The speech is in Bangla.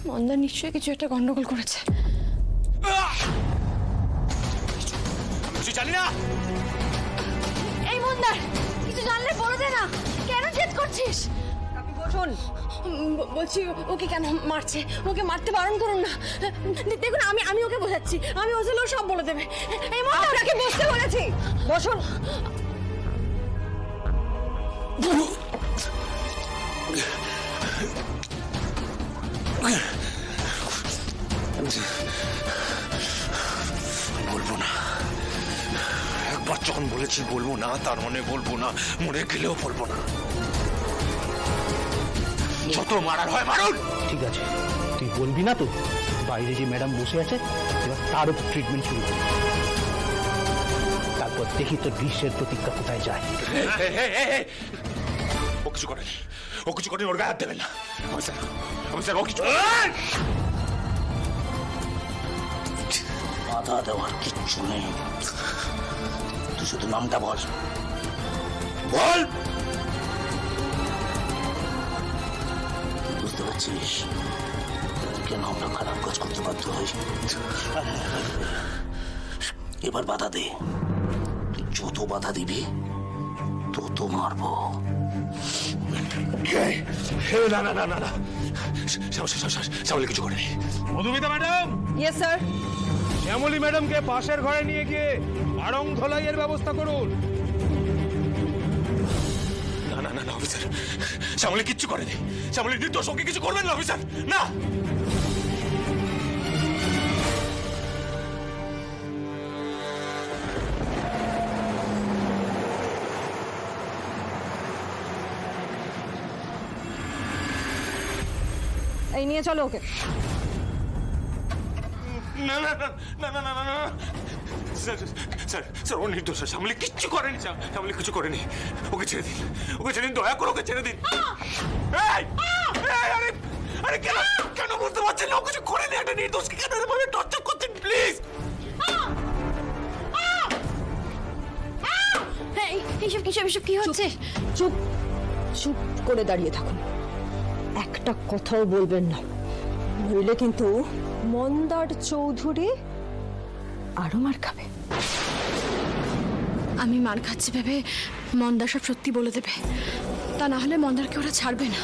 মন্দার নিশ্চয়ই কিছু একটা গন্ডগোল করেছে। কিছু জানি না। এই মন্দার, কিছু জানলে বলে দে না, কেন জেদ করছিস? শোন, বলছি ওকে কেন মারছে? ওকে মারতে বারণ করুন না। দেখুন আমি ওকে বোঝাচ্ছি, আমি বোঝালেও সব বলে দেবে। এই মন্দার, আপনাকে বসতে বলেছি, বসুন। বলবো না, একবার যখন বলেছি বলবো না, তার মানে বলবো না, মরে গেলেও বলবো না। যত মারার হয় মারুন। ঠিক আছে, তুই বলবি না তো? বাইরে যে ম্যাডাম বসে আছে, এবার তার উপর ট্রিটমেন্ট শুরু করি। তারপর দেখি তোর গ্রীষ্মের প্রতিজ্ঞা কোথায় যায়। ও কিছু করেনি, ও কিছু করেনি, ওর গায়ে হাত দেবেন না। আমি স্যার ও কিছু বাধা দেওয়ার কিচ্ছু নেই, তুই শুধু নামটা বল। বল। বুঝতে পারছিস কেন আমরা খারাপ কাজ করতে বাধ্য হই? এবার বাধা দে, তুই যত বাধা দিবি তত মারবো। না না না না না, শ্যামলী কিছু করেনি। Madhumita madam, yes sir. Shyamali ম্যাডামকে পাশের ঘরে নিয়ে গিয়ে আড়ং ধলাইয়ের ব্যবস্থা করুন। না না না না অফিসার, শ্যামলী কিচ্ছু করেনি। শ্যামলী নির্দোষ, ওকে কিছু করবেন না অফিসার, না। এই নিয়ে চলো ওকে। না না না না না না না না, স্যার স্যার স্যার ও নির্দোষ, শ্যামলী কিচ্ছু করেনি, শ্যামলী কিছু করেনি। ওকে ছেড়ে দিন, ওকে ছেড়ে দিন, দয়া করে ওকে ছেড়ে দিন। এই, এই, আরে আরে কেন কেন বলতে পারছেন না? ও কিছু করেনি, একটা নির্দোষকে কেন এভাবে টর্চার করছেন? প্লিজ। এইসব কি হচ্ছে? চুপ চুপ করে দাঁড়িয়ে থাকুন, একটা কথাও বলবেন না, নইলে কিন্তু মন্দার চৌধুরী আরো মার খাবে। আমি মার খাচ্ছি ভেবে মন্দার সব সত্যি বলে দেবে, তা না হলে মন্দারকে ওরা ছাড়বে না।